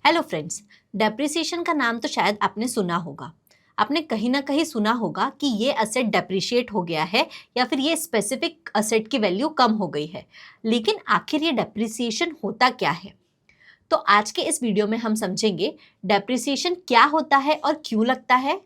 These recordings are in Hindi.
हेलो फ्रेंड्स, डेप्रिसिएशन का नाम तो शायद आपने सुना होगा। आपने कहीं ना कहीं सुना होगा कि ये असेट डेप्रिशिएट हो गया है या फिर ये स्पेसिफिक असेट की वैल्यू कम हो गई है। लेकिन आखिर ये डेप्रिसिएशन होता क्या है? तो आज के इस वीडियो में हम समझेंगे डेप्रिसिएशन क्या होता है और क्यों लगता है,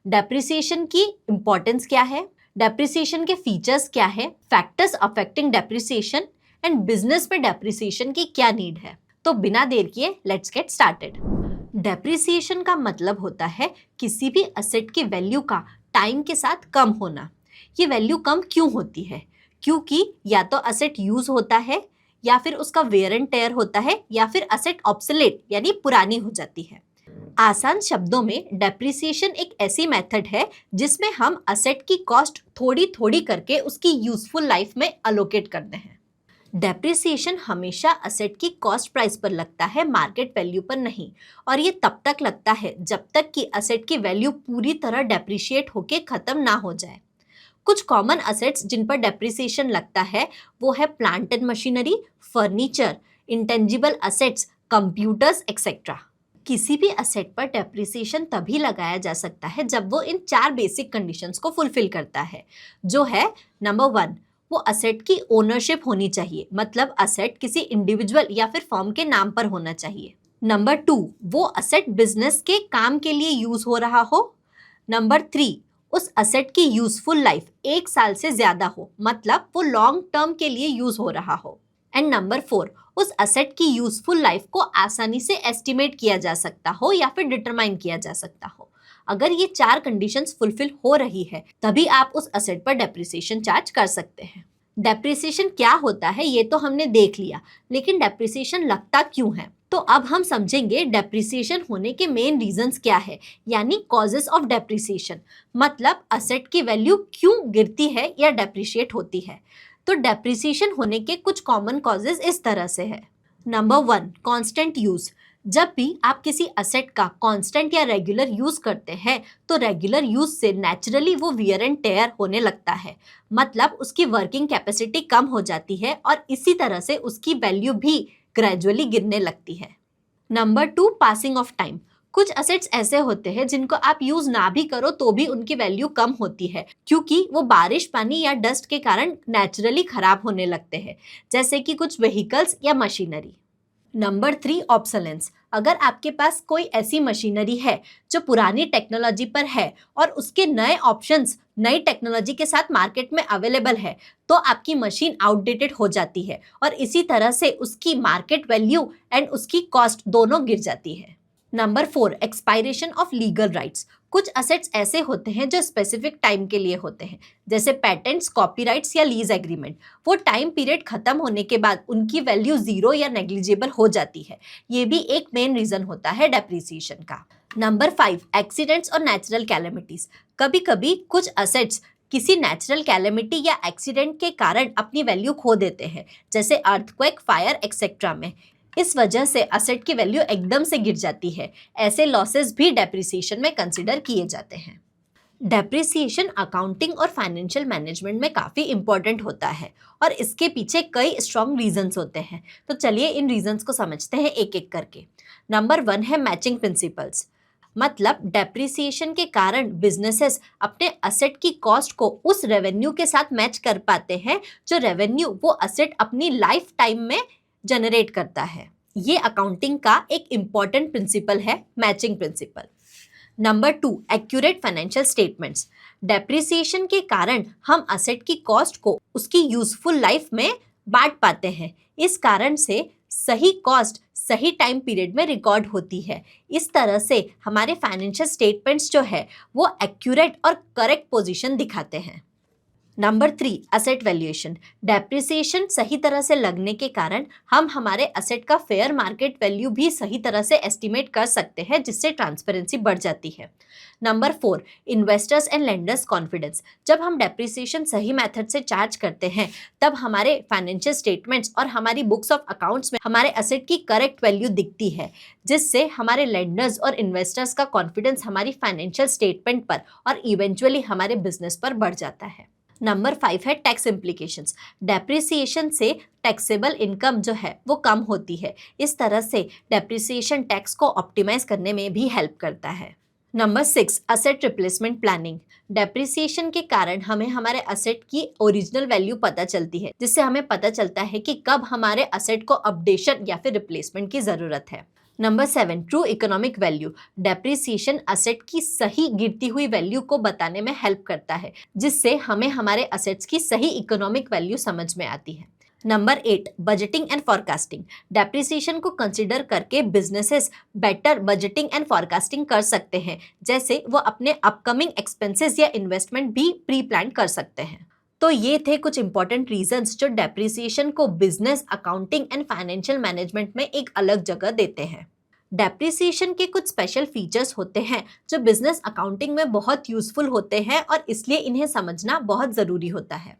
डेप्रिसिएशन की इंपॉर्टेंस क्या है, डेप्रिसिएशन के फीचर्स क्या है, factors affecting depreciation and business में डेप्रिसिएशन की क्या नीड है। तो बिना देर किए लेट्स गेट स्टार्टेड। डेप्रिसिएशन का मतलब होता है किसी भी असेट की वैल्यू का टाइम के साथ कम होना। ये वैल्यू कम क्यों होती है? क्योंकि या तो असेट यूज होता है, या फिर उसका वेयर एंड टेयर होता है, या फिर असेट ऑब्सोलेट यानी पुरानी हो जाती है। आसान शब्दों में डेप्रिसिएशन एक ऐसी मेथड है जिसमें हम असेट की कॉस्ट थोड़ी थोड़ी करके उसकी यूजफुल लाइफ में अलोकेट करते हैं। डेप्रिसिएशन हमेशा असेट की कॉस्ट प्राइस पर लगता है, मार्केट वैल्यू पर नहीं। और ये तब तक लगता है जब तक कि असेट की वैल्यू पूरी तरह डेप्रिशिएट होके खत्म ना हो जाए। कुछ कॉमन असेट्स जिन पर डेप्रिसिएशन लगता है वो है plant and machinery, furniture, intangible assets, computers etcetera. किसी भी असेट पर डेप्रिसिएशन तभी लगाया जा सकता है जब वो इन 4 बेसिक कंडीशंस को फुलफिल करता है, जो है नंबर 1, वो असेट की ओनरशिप होनी चाहिए, मतलब असेट किसी इंडिविजुअल या फिर फर्म के नाम पर होना चाहिए। नंबर 2, वो असेट बिजनेस के काम के लिए यूज हो रहा हो। नंबर 3, उस असेट की यूजफुल लाइफ 1 साल से ज्यादा हो, मतलब वो लॉन्ग टर्म के लिए यूज हो रहा हो। एंड नंबर 4, उस असेट की यूजफुल लाइफ को आसानी से एस्टिमेट किया जा सकता हो या फिर डिटरमाइन किया जा सकता हो। अगर ये 4 कंडीशंस फुलफिल हो रही है तभी आप उस असेट पर डेप्रिसिएशन चार्ज कर सकते हैं। डेप्रिसिएशन क्या होता है ये तो हमने देख लिया, लेकिन डेप्रिसिएशन लगता क्यों है? तो अब हम समझेंगे डेप्रिसिएशन होने के मेन रीजंस क्या है, यानी कॉजेस ऑफ डेप्रिसिएशन, मतलब असेट की वैल्यू क्यों गिरती है या डेप्रिशिएट होती है। तो डेप्रिसिएशन होने के कुछ कॉमन कॉजेस इस तरह से है। Number 1, constant use. जब भी आप किसी असेट का कांस्टेंट या रेगुलर यूज करते हैं तो रेगुलर यूज से नेचुरली वो वियर एंड टेयर होने लगता है, मतलब उसकी वर्किंग कैपेसिटी कम हो जाती है और इसी तरह से उसकी वैल्यू भी ग्रेजुअली गिरने लगती है। Number 2, passing of time. कुछ असेट्स ऐसे होते हैं जिनको आप यूज ना भी करो तो भी उनकी वैल्यू कम होती है, क्योंकि वो बारिश, पानी या डस्ट के कारण नेचुरली खराब होने लगते हैं, जैसे कि कुछ व्हीकल्स या मशीनरी। Number 3, obsolescence. अगर आपके पास कोई ऐसी मशीनरी है जो पुरानी टेक्नोलॉजी पर है और उसके नए ऑप्शंस नई टेक्नोलॉजी के साथ मार्केट में अवेलेबल है, तो आपकी मशीन आउटडेटेड हो जाती है और इसी तरह से उसकी मार्केट वैल्यू एंड उसकी कॉस्ट दोनों गिर जाती है। Number 4, expiration of legal rights. कुछ असेट्स ऐसे होते हैं जो स्पेसिफिक टाइम के लिए होते हैं, जैसे पेटेंट्स, कॉपीराइट्स या लीज एग्रीमेंट। वो टाइम पीरियड खत्म होने के बाद उनकी वैल्यू जीरो या नेग्लिजिबल हो जाती है। ये भी एक मेन रीजन होता है डेप्रिसिएशन का। नंबर 5, एक्सीडेंट्स और नेचुरल कैलेमिटीज। कभी कभी कुछ असेट्स किसी नेचुरल कैलेमिटी या एक्सीडेंट के कारण अपनी वैल्यू खो देते हैं, जैसे अर्थक्वेक, फायर एक्सेट्रा में। इस वजह से असेट की वैल्यू एकदम से गिर जाती है। ऐसे लॉसेस भी डेप्रिसिएशन में कंसिडर किए जाते हैं। डेप्रिसिएशन अकाउंटिंग और फाइनेंशियल मैनेजमेंट में काफ़ी इंपॉर्टेंट होता है और इसके पीछे कई स्ट्रॉन्ग रीजंस होते हैं। तो चलिए इन रीजंस को समझते हैं एक एक करके। नंबर 1 है मैचिंग प्रिंसिपल्स, मतलब डेप्रिसिएशन के कारण बिजनेसेस अपने असेट की कॉस्ट को उस रेवेन्यू के साथ मैच कर पाते हैं जो रेवेन्यू वो असेट अपनी लाइफ टाइम में जनरेट करता है। ये अकाउंटिंग का एक इंपॉर्टेंट प्रिंसिपल है, matching principal. Number 2, accurate financial statements. Depreciation के कारण हम असेट की कॉस्ट को उसकी यूजफुल लाइफ में बांट पाते हैं। इस कारण से सही कॉस्ट सही टाइम पीरियड में रिकॉर्ड होती है। इस तरह से हमारे फाइनेंशियल स्टेटमेंट्स जो है वो एक्यूरेट और करेक्ट पोजीशन दिखाते हैं। Number 3, asset valuation. डेप्रिसिएशन सही तरह से लगने के कारण हम हमारे असेट का फेयर मार्केट वैल्यू भी सही तरह से एस्टिमेट कर सकते हैं, जिससे ट्रांसपेरेंसी बढ़ जाती है। Number 4, investors and lenders confidence. जब हम डेप्रिसिएशन सही मेथड से चार्ज करते हैं तब हमारे फाइनेंशियल स्टेटमेंट्स और हमारी बुक्स ऑफ अकाउंट्स में हमारे असेट की करेक्ट वैल्यू दिखती है, जिससे हमारे लेंडर्स और इन्वेस्टर्स का कॉन्फिडेंस हमारी फाइनेंशियल स्टेटमेंट पर और इवेंचुअली हमारे बिजनेस पर बढ़ जाता है। नंबर 5 है टैक्स इम्प्लीकेशंस। डेप्रिसिएशन से टैक्सेबल इनकम जो है वो कम होती है। इस तरह से डेप्रिसिएशन टैक्स को ऑप्टिमाइज करने में भी हेल्प करता है। Number 6 asset replacement planning. Depreciation के कारण हमें हमारे असेट की ओरिजिनल वैल्यू पता चलती है, जिससे हमें पता चलता है कि कब हमारे असेट को अपडेशन या फिर रिप्लेसमेंट की जरूरत है। Number 7 true economic value. Depreciation asset की सही गिरती हुई वैल्यू को बताने में हेल्प करता है, जिससे हमें हमारे असेट्स की सही इकोनॉमिक वैल्यू समझ में आती है। Number 8 budgeting and forecasting. Depreciation को कंसिडर करके businesses better budgeting and forecasting कर सकते हैं, जैसे वो अपने अपकमिंग एक्सपेंसेस या इन्वेस्टमेंट भी प्री प्लान कर सकते हैं। तो ये थे कुछ इंपॉर्टेंट रीजंस जो डेप्रिसिएशन को business accounting and financial management में एक अलग जगह देते हैं। डेप्रिसिएशन के कुछ स्पेशल फीचर्स होते हैं जो बिजनेस अकाउंटिंग में बहुत यूजफुल होते हैं और इसलिए इन्हें समझना बहुत ज़रूरी होता है।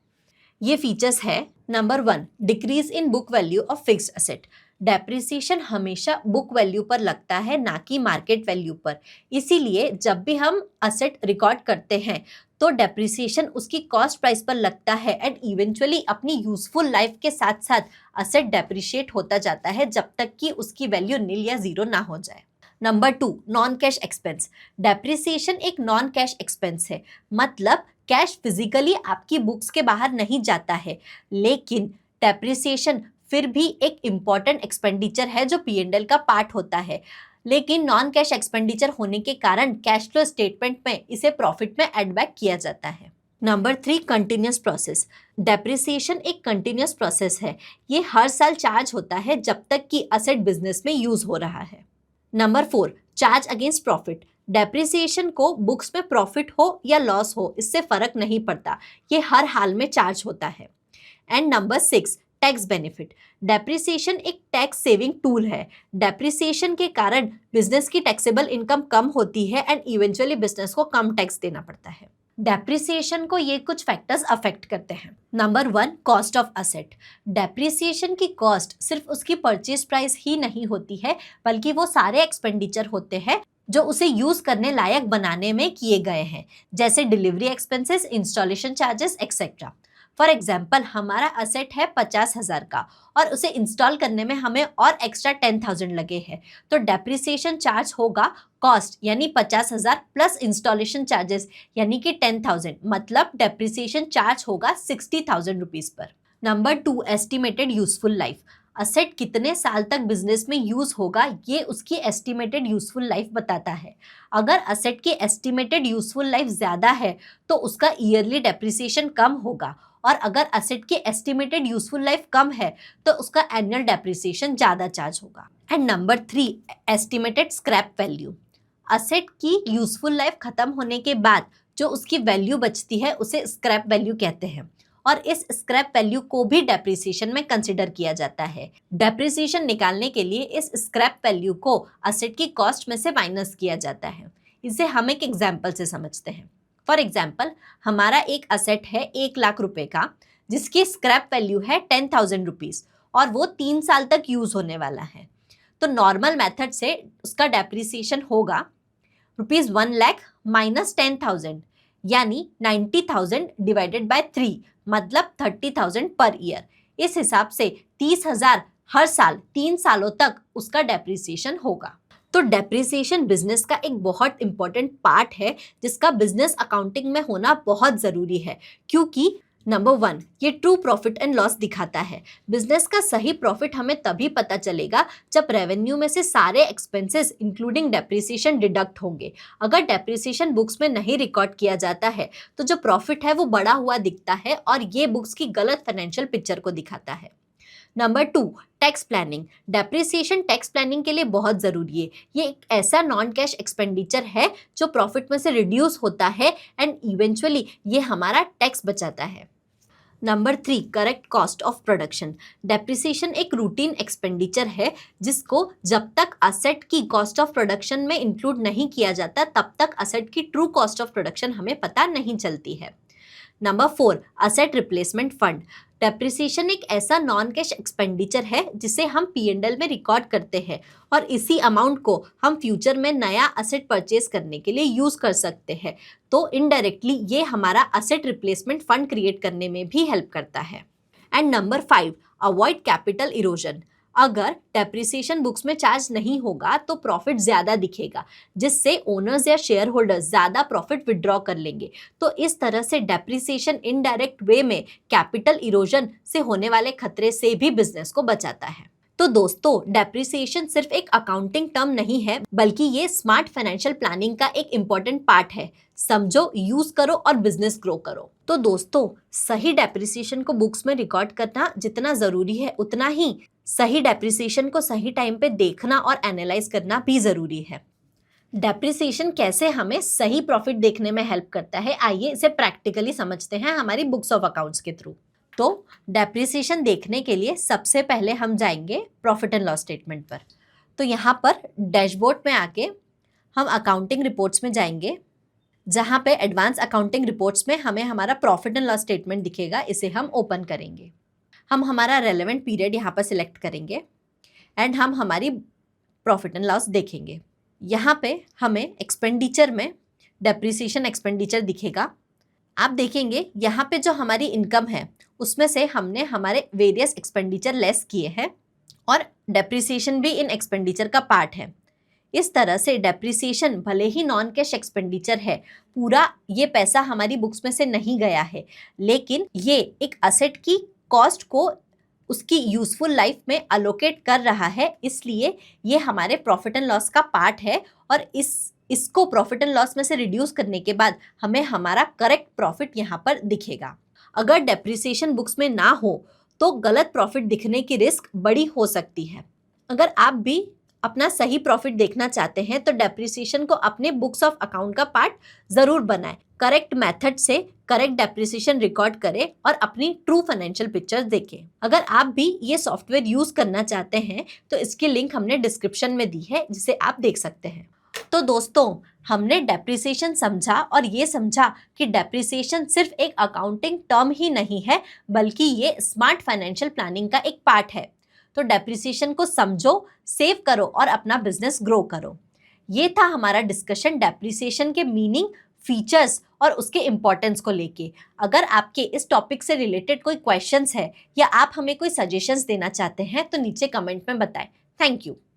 ये फीचर्स है। Number 1 decrease in book value of fixed asset. Depreciation हमेशा बुक वैल्यू पर लगता है, ना कि मार्केट वैल्यू पर। इसीलिए जब भी हम असेट रिकॉर्ड करते हैं तो डेप्रिसिएशन उसकी कॉस्ट प्राइस पर लगता है एंड इवेंचुअली अपनी यूजफुल लाइफ के साथ साथ असेट डेप्रिशिएट होता जाता है जब तक कि उसकी वैल्यू नील या जीरो ना हो जाए। Number 2 non cash expense. Depreciation एक नॉन कैश एक्सपेंस है, मतलब कैश फिजिकली आपकी बुक्स के बाहर नहीं जाता है, लेकिन डेप्रिसिएशन फिर भी एक इम्पॉर्टेंट एक्सपेंडिचर है जो P&L का पार्ट होता है। लेकिन नॉन कैश एक्सपेंडिचर होने के कारण कैश फ्लो स्टेटमेंट में इसे प्रॉफिट में एड बैक किया जाता है। Number 3 continuous process. डेप्रिसिएशन एक कंटिन्यूस प्रोसेस है। ये हर साल चार्ज होता है जब तक कि असेट बिजनेस में यूज हो रहा है। Number 4 charge against profit. Depreciation को बुक्स में प्रॉफिट हो या लॉस हो इससे फर्क नहीं पड़ता, ये हर हाल में चार्ज होता है। And number 6 tax benefit. Depreciation एक टैक्स सेविंग टूल है। डेप्रिसिएशन के कारण बिजनेस की टैक्सेबल इनकम कम होती है एंड इवेंचुअली बिजनेस को कम टैक्स देना पड़ता है। डेप्रिसिएशन को ये कुछ फैक्टर्स अफेक्ट करते हैं। Number 1 cost of asset. Depreciation की कॉस्ट सिर्फ उसकी परचेज प्राइस ही नहीं होती है, बल्कि वो सारे एक्सपेंडिचर होते हैं जो उसे यूज करने लायक बनाने में किए गए हैं, जैसे delivery expenses, installation charges etcetera. For example हमारा असेट है 50,000 का और उसे इंस्टॉल करने में हमें और एक्स्ट्रा 10,000 लगे हैं, तो डेप्रिसिएशन चार्ज होगा कॉस्ट यानी 50,000 प्लस इंस्टॉलेशन चार्जेस यानी कि 10,000, मतलब डेप्रिसिएशन चार्ज होगा 60,000 rupees per. Number 2 estimated useful life. Asset कितने साल तक बिजनेस में यूज होगा ये उसकी एस्टिमेटेड यूजफुल लाइफ बताता है। अगर असेट की एस्टिमेटेड यूजफुल लाइफ ज्यादा है तो उसका ईयरली डेप्रिसिएशन कम होगा, और अगर असेट की एस्टिमेटेड यूजफुल लाइफ कम है तो उसका एनुअल डेप्रिसिएशन ज़्यादा चार्ज होगा। And number 3 estimated scrap value. Asset की यूजफुल लाइफ खत्म होने के बाद जो उसकी वैल्यू बचती है उसे स्क्रैप वैल्यू कहते हैं, और इस स्क्रैप वैल्यू को भी डेप्रिसिएशन में कंसिडर किया जाता है। डेप्रिसिएशन निकालने के लिए इस स्क्रैप वैल्यू को असेट की कॉस्ट में से माइनस किया जाता है। इसे हम एक एग्जाम्पल से समझते हैं। फॉर एग्जाम्पल हमारा एक असेट है 1,00,000 रुपए का, जिसकी स्क्रैप वैल्यू है 10,000 रुपीज़ और वो 3 साल तक यूज होने वाला है। तो नॉर्मल मेथड से उसका डेप्रिसिएशन होगा ₹1,00,000 माइनस 10,000 यानी 90,000 डिवाइडेड बाय 3, मतलब 30,000 पर ईयर। इस हिसाब से 30,000 हर साल 3 सालों तक उसका डेप्रिसिएशन होगा। तो डेप्रिसिएशन बिजनेस का एक बहुत इंपॉर्टेंट पार्ट है जिसका बिजनेस अकाउंटिंग में होना बहुत ज़रूरी है, क्योंकि नंबर 1 ये ट्रू प्रॉफिट एंड लॉस दिखाता है। बिजनेस का सही प्रॉफिट हमें तभी पता चलेगा जब रेवेन्यू में से सारे एक्सपेंसेस इंक्लूडिंग डेप्रिसिएशन डिडक्ट होंगे। अगर डेप्रिसिएशन बुक्स में नहीं रिकॉर्ड किया जाता है तो जो प्रॉफिट है वो बढ़ा हुआ दिखता है और ये बुक्स की गलत फाइनेंशियल पिक्चर को दिखाता है। Number 2 tax planning. Depreciation tax planning के लिए बहुत ज़रूरी है। ये एक ऐसा नॉन कैश एक्सपेंडिचर है जो प्रॉफिट में से रिड्यूस होता है एंड इवेंचुअली ये हमारा टैक्स बचाता है। Number 3 correct cost of production. Depreciation एक रूटीन एक्सपेंडिचर है जिसको जब तक असेट की कॉस्ट ऑफ प्रोडक्शन में इंक्लूड नहीं किया जाता तब तक असेट की ट्रू कॉस्ट ऑफ प्रोडक्शन हमें पता नहीं चलती है। Number 4 asset replacement fund. Depreciation एक ऐसा नॉन कैश एक्सपेंडिचर है जिसे हम P&L में रिकॉर्ड करते हैं और इसी अमाउंट को हम फ्यूचर में नया असेट परचेज करने के लिए यूज कर सकते हैं। तो इनडायरेक्टली ये हमारा असेट रिप्लेसमेंट फंड क्रिएट करने में भी हेल्प करता है। And number 5, avoid capital erosion. अगर डेप्रिसिएशन बुक्स में चार्ज नहीं होगा तो प्रॉफिट ज्यादा दिखेगा, जिससे ओनर्स या शेयर होल्डर्स ज्यादा प्रॉफिट विड्रॉ कर लेंगे। तो इस तरह से डेप्रिसिएशन इनडायरेक्ट वे में कैपिटल इरोजन से होने वाले खतरे से भी बिजनेस को बचाता है। तो दोस्तों, डेप्रिसिएशन सिर्फ एक अकाउंटिंग टर्म नहीं है, बल्कि ये स्मार्ट फाइनेंशियल प्लानिंग का एक इम्पोर्टेंट पार्ट है। समझो, यूज करो और बिजनेस ग्रो करो। तो दोस्तों, सही डेप्रिसिएशन को बुक्स में रिकॉर्ड करना जितना जरूरी है, उतना ही सही डेप्रिसिएशन को सही टाइम पे देखना और एनालाइज करना भी जरूरी है। डेप्रिसिएशन कैसे हमें सही प्रॉफिट देखने में हेल्प करता है, आइए इसे प्रैक्टिकली समझते हैं हमारी बुक्स ऑफ अकाउंट्स के थ्रू। तो डेप्रिसिएशन देखने के लिए सबसे पहले हम जाएंगे प्रॉफिट एंड लॉस स्टेटमेंट पर। तो यहाँ पर डैशबोर्ड में आके हम अकाउंटिंग रिपोर्ट्स में जाएंगे, जहाँ पे एडवांस अकाउंटिंग रिपोर्ट्स में हमें हमारा प्रॉफिट एंड लॉस स्टेटमेंट दिखेगा। इसे हम ओपन करेंगे। हम हमारा रेलेवेंट पीरियड यहाँ पर सिलेक्ट करेंगे एंड हम हमारी प्रॉफिट एंड लॉस देखेंगे। यहाँ पे हमें एक्सपेंडिचर में डेप्रिसिएशन एक्सपेंडिचर दिखेगा। आप देखेंगे यहाँ पे जो हमारी इनकम है उसमें से हमने हमारे वेरियस एक्सपेंडिचर लेस किए हैं और डेप्रिसिएशन भी इन एक्सपेंडिचर का पार्ट है। इस तरह से डेप्रिसिएशन भले ही नॉन कैश एक्सपेंडिचर है, पूरा ये पैसा हमारी बुक्स में से नहीं गया है, लेकिन ये एक असेट की कॉस्ट को उसकी यूजफुल लाइफ में अलोकेट कर रहा है, इसलिए ये हमारे प्रॉफिट एंड लॉस का पार्ट है। और इसको प्रॉफिट एंड लॉस में से रिड्यूस करने के बाद हमें हमारा करेक्ट प्रॉफिट यहाँ पर दिखेगा। अगर डेप्रिसिएशन बुक्स में ना हो तो गलत प्रॉफिट दिखने की रिस्क बड़ी हो सकती है। अगर आप भी अपना सही प्रॉफिट देखना चाहते हैं तो डेप्रिसिएशन को अपने बुक्स ऑफ अकाउंट का पार्ट जरूर बनाएं। करेक्ट मेथड से करेक्ट डेप्रिसिएशन रिकॉर्ड करें और अपनी ट्रू फाइनेंशियल पिक्चर देखें। अगर आप भी ये सॉफ्टवेयर यूज करना चाहते हैं तो इसकी लिंक हमने डिस्क्रिप्शन में दी है, जिसे आप देख सकते हैं। तो दोस्तों, हमने डेप्रिसिएशन समझा और ये समझा कि डेप्रिसिएशन सिर्फ एक अकाउंटिंग टर्म ही नहीं है, बल्कि ये स्मार्ट फाइनेंशियल प्लानिंग का एक पार्ट है। तो डेप्रिसिएशन को समझो, सेव करो और अपना बिजनेस ग्रो करो। ये था हमारा डिस्कशन डेप्रिसिएशन के मीनिंग, फीचर्स और उसके इम्पोर्टेंस को लेके। अगर आपके इस टॉपिक से रिलेटेड कोई क्वेश्चंस है या आप हमें कोई सजेशंस देना चाहते हैं तो नीचे कमेंट में बताएं। Thank you.